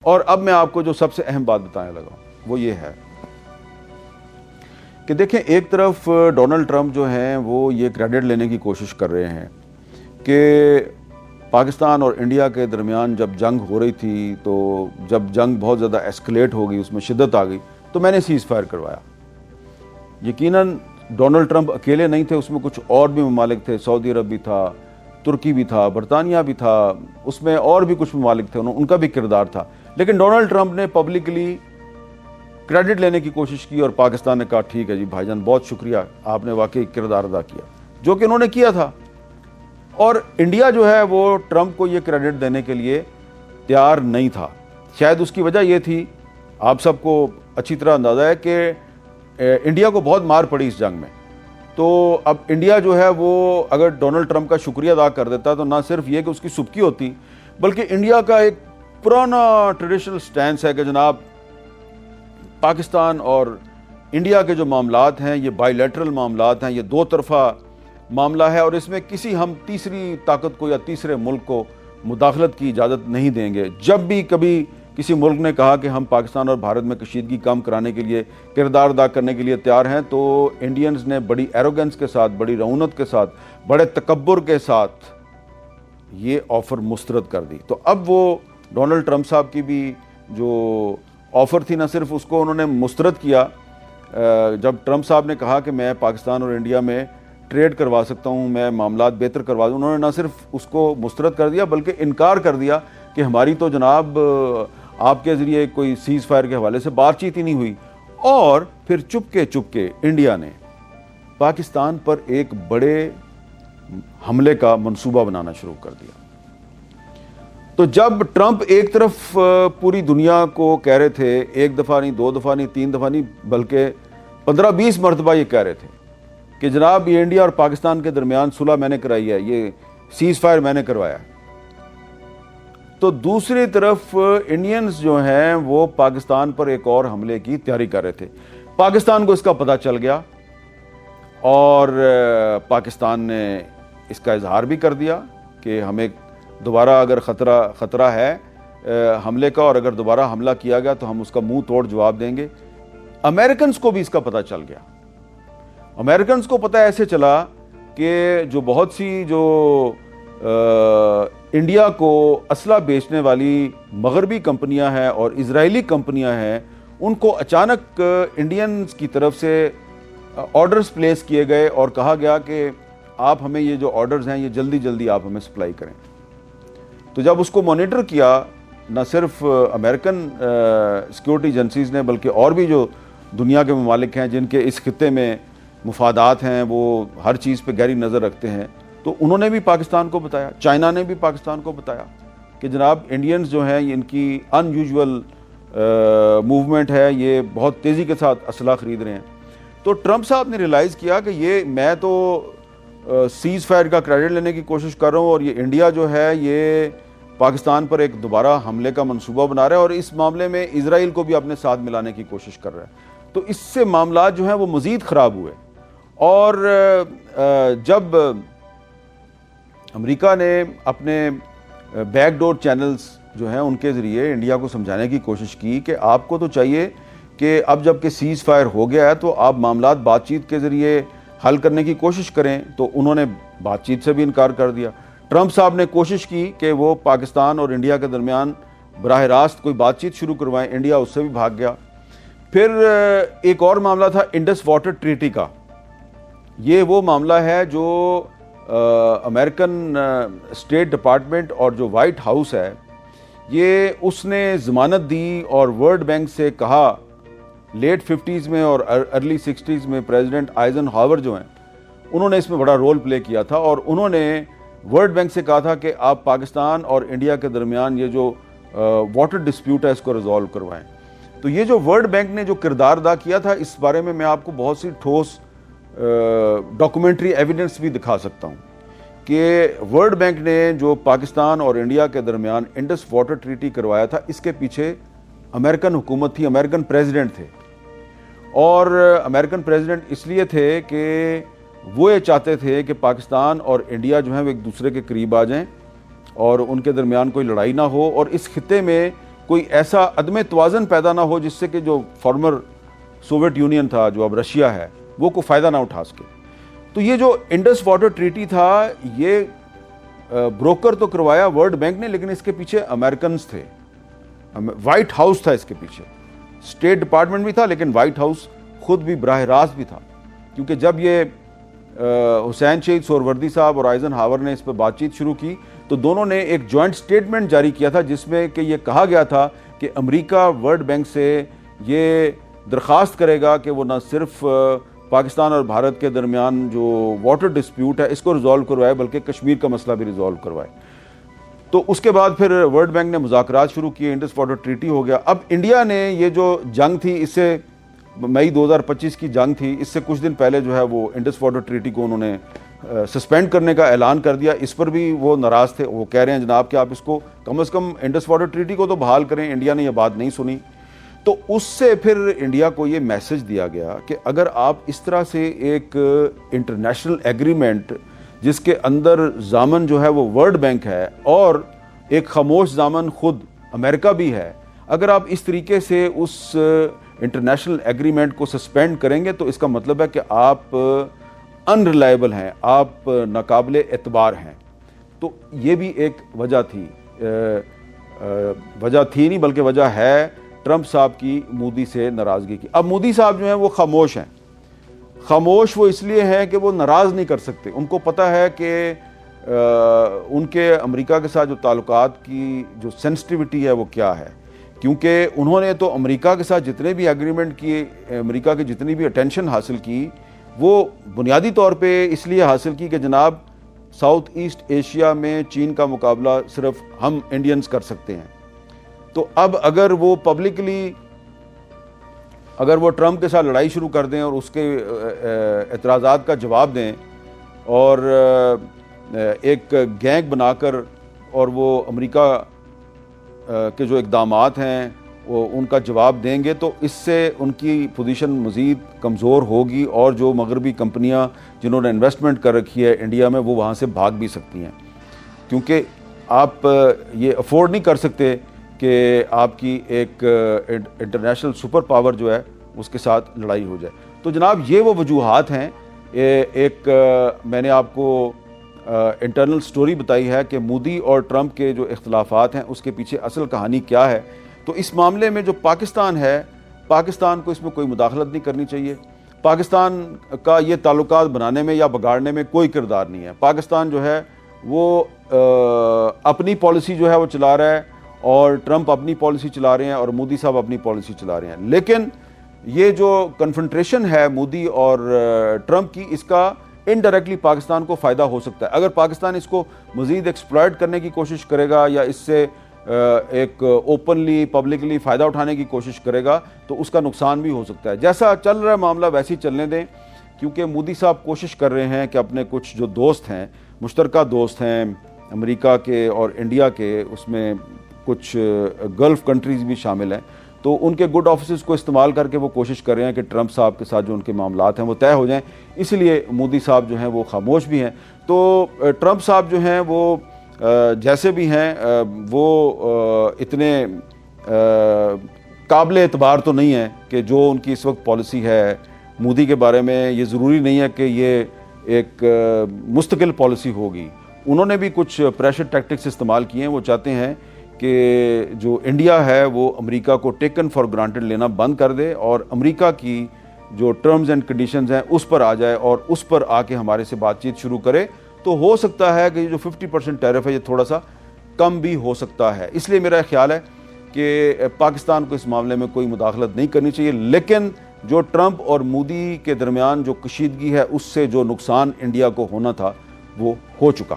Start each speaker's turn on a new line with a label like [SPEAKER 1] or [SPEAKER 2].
[SPEAKER 1] اور اب میں آپ کو جو سب سے اہم بات بتانے لگا ہوں وہ یہ ہے کہ دیکھیں، ایک طرف ڈونلڈ ٹرمپ جو ہیں وہ یہ کریڈٹ لینے کی کوشش کر رہے ہیں کہ پاکستان اور انڈیا کے درمیان جب جنگ ہو رہی تھی تو جب جنگ بہت زیادہ ایسکلیٹ ہو گئی، اس میں شدت آ گئی، تو میں نے سیز فائر کروایا۔ یقیناً ڈونلڈ ٹرمپ اکیلے نہیں تھے، اس میں کچھ اور بھی ممالک تھے، سعودی عرب بھی تھا، ترکی بھی تھا، برطانیہ بھی تھا، اس میں اور بھی کچھ ممالک تھے، ان کا بھی کردار تھا۔ لیکن ڈونلڈ ٹرمپ نے پبلکلی کریڈٹ لینے کی کوشش کی اور پاکستان نے کہا ٹھیک ہے جی بھائی جان، بہت شکریہ، آپ نے واقعی کردار ادا کیا، جو کہ انہوں نے کیا تھا۔ اور انڈیا جو ہے وہ ٹرمپ کو یہ کریڈٹ دینے کے لیے تیار نہیں تھا۔ شاید اس کی وجہ یہ تھی، آپ سب کو اچھی طرح اندازہ ہے کہ انڈیا کو بہت مار پڑی اس جنگ میں، تو اب انڈیا جو ہے وہ اگر ڈونلڈ ٹرمپ کا شکریہ ادا کر دیتا تو نہ صرف یہ کہ اس کی سبکی ہوتی، بلکہ انڈیا کا ایک پرانا ٹریڈیشنل سٹینس ہے کہ جناب پاکستان اور انڈیا کے جو معاملات ہیں یہ بائی لیٹرل معاملات ہیں، یہ دو طرفہ معاملہ ہے، اور اس میں کسی ہم تیسری طاقت کو یا تیسرے ملک کو مداخلت کی اجازت نہیں دیں گے۔ جب بھی کبھی کسی ملک نے کہا کہ ہم پاکستان اور بھارت میں کشیدگی کم کرانے کے لیے کردار ادا کرنے کے لیے تیار ہیں، تو انڈینز نے بڑی ایروگنس کے ساتھ، بڑی رعونت کے ساتھ، بڑے تکبر کے ساتھ یہ آفر مسترد کر دی۔ تو اب وہ ڈونلڈ ٹرمپ صاحب کی بھی جو آفر تھی، نہ صرف اس کو انہوں نے مسترد کیا، جب ٹرمپ صاحب نے کہا کہ میں پاکستان اور انڈیا میں ٹریڈ کروا سکتا ہوں، میں معاملات بہتر کروا دوں، انہوں نے نہ صرف اس کو مسترد کر دیا بلکہ انکار کر دیا کہ ہماری تو جناب آپ کے ذریعے کوئی سیز فائر کے حوالے سے بات چیت ہی نہیں ہوئی۔ اور پھر چپکے انڈیا نے پاکستان پر ایک بڑے حملے کا منصوبہ بنانا شروع کر دیا۔ تو جب ٹرمپ ایک طرف پوری دنیا کو کہہ رہے تھے، ایک دفعہ نہیں، دو دفعہ نہیں، تین دفعہ نہیں، بلکہ 15-20 مرتبہ یہ کہہ رہے تھے کہ جناب یہ انڈیا اور پاکستان کے درمیان صلح میں نے کرائی ہے، یہ سیز فائر میں نے کروایا، تو دوسری طرف انڈینز جو ہیں وہ پاکستان پر ایک اور حملے کی تیاری کر رہے تھے۔ پاکستان کو اس کا پتہ چل گیا اور پاکستان نے اس کا اظہار بھی کر دیا کہ ہمیں دوبارہ اگر خطرہ ہے حملے کا، اور اگر دوبارہ حملہ کیا گیا تو ہم اس کا منہ توڑ جواب دیں گے۔ امریکنز کو بھی اس کا پتہ چل گیا۔ امریکنز کو پتہ ایسے چلا کہ جو بہت سی جو انڈیا کو اسلحہ بیچنے والی مغربی کمپنیاں ہیں اور اسرائیلی کمپنیاں ہیں، ان کو اچانک انڈینز کی طرف سے آرڈرز پلیس کیے گئے اور کہا گیا کہ آپ ہمیں یہ جو آرڈرز ہیں یہ جلدی آپ ہمیں سپلائی کریں۔ تو جب اس کو مانیٹر کیا، نہ صرف امریکن سیکیورٹی ایجنسیز نے بلکہ اور بھی جو دنیا کے ممالک ہیں جن کے اس خطے میں مفادات ہیں، وہ ہر چیز پہ گہری نظر رکھتے ہیں، تو انہوں نے بھی پاکستان کو بتایا، چائنا نے بھی پاکستان کو بتایا کہ جناب انڈینز جو ہیں ان کی ان یوزول موومنٹ ہے، یہ بہت تیزی کے ساتھ اسلحہ خرید رہے ہیں۔ تو ٹرمپ صاحب نے ریلائز کیا کہ یہ میں تو سیز فائر کا کریڈٹ لینے کی کوشش کر رہا ہوں، اور یہ انڈیا جو ہے یہ پاکستان پر ایک دوبارہ حملے کا منصوبہ بنا رہا ہے، اور اس معاملے میں اسرائیل کو بھی اپنے ساتھ ملانے کی کوشش کر رہا ہے۔ تو اس سے معاملات جو ہیں وہ مزید خراب ہوئے، اور جب امریکہ نے اپنے بیک ڈور چینلز جو ہیں ان کے ذریعے انڈیا کو سمجھانے کی کوشش کی کہ آپ کو تو چاہیے کہ اب جب کہ سیز فائر ہو گیا ہے تو آپ معاملات بات چیت کے ذریعے حل کرنے کی کوشش کریں، تو انہوں نے بات چیت سے بھی انکار کر دیا۔ ٹرمپ صاحب نے کوشش کی کہ وہ پاکستان اور انڈیا کے درمیان براہ راست کوئی بات چیت شروع کروائیں، انڈیا اس سے بھی بھاگ گیا۔ پھر ایک اور معاملہ تھا انڈس واٹر ٹریٹی کا۔ یہ وہ معاملہ ہے جو امریکن اسٹیٹ ڈپارٹمنٹ اور جو وائٹ ہاؤس ہے، یہ اس نے ضمانت دی اور ورلڈ بینک سے کہا، لیٹ 50s میں اور ارلی 60s میں پریزیڈنٹ آئزن ہاور جو ہیں انہوں نے اس میں بڑا رول پلے کیا تھا، اور انہوں نے ورلڈ بینک سے کہا تھا کہ آپ پاکستان اور انڈیا کے درمیان یہ جو واٹر ڈسپیوٹ ہے اس کو ریزالو کروائیں۔ تو یہ جو ورلڈ بینک نے جو کردار ادا کیا تھا، اس بارے میں آپ کو بہت سی ٹھوس ڈاکومنٹری ایویڈنس بھی دکھا سکتا ہوں کہ ورلڈ بینک نے جو پاکستان اور انڈیا کے درمیان انڈس واٹر ٹریٹی کروایا تھا، اس کے پیچھے امریکن حکومت تھی، امریکن پریزیڈنٹ تھے، اور امریکن پریزیڈنٹ اس لیے تھے کہ وہ یہ چاہتے تھے کہ پاکستان اور انڈیا جو ہیں وہ ایک دوسرے کے قریب آ جائیں اور ان کے درمیان کوئی لڑائی نہ ہو، اور اس خطے میں کوئی ایسا عدم توازن پیدا نہ ہو جس سے کہ جو فارمر سوویت یونین تھا، جو اب رشیا ہے، وہ کوئی فائدہ نہ اٹھا سکے۔ تو یہ جو انڈس واٹر ٹریٹی تھا، یہ بروکر تو کروایا ورلڈ بینک نے، لیکن اس کے پیچھے امریکنز تھے، وائٹ ہاؤس تھا اس کے پیچھے، اسٹیٹ ڈپارٹمنٹ بھی تھا، لیکن وائٹ ہاؤس خود بھی براہ راست بھی تھا، کیونکہ جب یہ حسین شہید سہروردی صاحب اور آئزن ہاور نے اس پہ بات چیت شروع کی تو دونوں نے ایک جوائنٹ سٹیٹمنٹ جاری کیا تھا، جس میں کہ یہ کہا گیا تھا کہ امریکہ ورلڈ بینک سے یہ درخواست کرے گا کہ وہ نہ صرف پاکستان اور بھارت کے درمیان جو واٹر ڈسپیوٹ ہے اس کو ریزالو کروائے، بلکہ کشمیر کا مسئلہ بھی ریزالو کروائے۔ تو اس کے بعد پھر ورلڈ بینک نے مذاکرات شروع کیے، انڈس واٹر ٹریٹی ہو گیا۔ اب انڈیا نے یہ جو جنگ تھی، اس سے مئی 2025 کی جنگ تھی، اس سے کچھ دن پہلے جو ہے وہ انڈس واٹر ٹریٹی کو انہوں نے سسپینڈ کرنے کا اعلان کر دیا۔ اس پر بھی وہ ناراض تھے، وہ کہہ رہے ہیں جناب کہ آپ اس کو کم از کم انڈس واٹر ٹریٹی کو تو بحال کریں۔ انڈیا نے یہ بات نہیں سنی، تو اس سے پھر انڈیا کو یہ میسج دیا گیا کہ اگر آپ اس طرح سے ایک انٹرنیشنل ایگریمنٹ جس کے اندر ضامن جو ہے وہ ورلڈ بینک ہے اور ایک خاموش ضامن خود امریکہ بھی ہے، اگر آپ اس طریقے سے اس انٹرنیشنل ایگریمنٹ کو سسپینڈ کریں گے تو اس کا مطلب ہے کہ آپ انریلائبل ہیں، آپ ناقابل اعتبار ہیں۔ تو یہ بھی ایک وجہ تھی، وجہ تھی نہیں بلکہ وجہ ہے ٹرمپ صاحب کی مودی سے ناراضگی کی۔ اب مودی صاحب جو ہیں وہ خاموش ہیں، خاموش وہ اس لیے ہیں کہ وہ ناراض نہیں کر سکتے۔ ان کو پتہ ہے کہ ان کے امریکہ کے ساتھ جو تعلقات کی جو سینسٹیوٹی ہے وہ کیا ہے، کیونکہ انہوں نے تو امریکہ کے ساتھ جتنے بھی ایگریمنٹ کیے، امریکہ کی جتنی بھی اٹینشن حاصل کی، وہ بنیادی طور پہ اس لیے حاصل کی کہ جناب ساؤتھ ایسٹ ایشیا میں چین کا مقابلہ صرف ہم انڈینز کر سکتے ہیں۔ تو اب اگر وہ پبلکلی اگر وہ ٹرمپ کے ساتھ لڑائی شروع کر دیں اور اس کے اعتراضات کا جواب دیں اور ایک گینگ بنا کر اور وہ امریکہ کے جو اقدامات ہیں وہ ان کا جواب دیں گے، تو اس سے ان کی پوزیشن مزید کمزور ہوگی، اور جو مغربی کمپنیاں جنہوں نے انویسٹمنٹ کر رکھی ہے انڈیا میں وہ وہاں سے بھاگ بھی سکتی ہیں، کیونکہ آپ یہ افورڈ نہیں کر سکتے کہ آپ کی ایک انٹرنیشنل سپر پاور جو ہے اس کے ساتھ لڑائی ہو جائے۔ تو جناب یہ وہ وجوہات ہیں۔ ایک میں نے آپ کو انٹرنل سٹوری بتائی ہے کہ مودی اور ٹرمپ کے جو اختلافات ہیں اس کے پیچھے اصل کہانی کیا ہے۔ تو اس معاملے میں جو پاکستان ہے، پاکستان کو اس میں کوئی مداخلت نہیں کرنی چاہیے۔ پاکستان کا یہ تعلقات بنانے میں یا بگاڑنے میں کوئی کردار نہیں ہے۔ پاکستان جو ہے وہ اپنی پالیسی جو ہے وہ چلا رہا ہے، اور ٹرمپ اپنی پالیسی چلا رہے ہیں اور مودی صاحب اپنی پالیسی چلا رہے ہیں، لیکن یہ جو کنفرنٹریشن ہے مودی اور ٹرمپ کی، اس کا انڈائریکٹلی پاکستان کو فائدہ ہو سکتا ہے۔ اگر پاکستان اس کو مزید ایکسپلائٹ کرنے کی کوشش کرے گا یا اس سے ایک اوپنلی پبلکلی فائدہ اٹھانے کی کوشش کرے گا تو اس کا نقصان بھی ہو سکتا ہے۔ جیسا چل رہا ہے معاملہ ویسے ہی چلنے دیں، کیونکہ مودی صاحب کوشش کر رہے ہیں کہ اپنے کچھ جو دوست ہیں، مشترکہ دوست ہیں امریکہ کے اور انڈیا کے، اس میں کچھ گلف کنٹریز بھی شامل ہیں، تو ان کے گڈ آفیسز کو استعمال کر کے وہ کوشش کر رہے ہیں کہ ٹرمپ صاحب کے ساتھ جو ان کے معاملات ہیں وہ طے ہو جائیں، اس لیے مودی صاحب جو ہیں وہ خاموش بھی ہیں۔ تو ٹرمپ صاحب جو ہیں وہ جیسے بھی ہیں وہ اتنے قابل اعتبار تو نہیں ہیں کہ جو ان کی اس وقت پالیسی ہے مودی کے بارے میں، یہ ضروری نہیں ہے کہ یہ ایک مستقل پالیسی ہوگی۔ انہوں نے بھی کچھ پریشر ٹیکٹکس استعمال کیے ہیں۔ وہ چاہتے ہیں کہ جو انڈیا ہے وہ امریکہ کو ٹیکن فار گرانٹڈ لینا بند کر دے اور امریکہ کی جو ٹرمز اینڈ کنڈیشنز ہیں اس پر آ جائے اور اس پر آ کے ہمارے سے بات چیت شروع کرے، تو ہو سکتا ہے کہ جو 50% ٹیرف ہے یہ تھوڑا سا کم بھی ہو سکتا ہے۔ اس لیے میرا خیال ہے کہ پاکستان کو اس معاملے میں کوئی مداخلت نہیں کرنی چاہیے، لیکن جو ٹرمپ اور مودی کے درمیان جو کشیدگی ہے اس سے جو نقصان انڈیا کو ہونا تھا وہ ہو چکا۔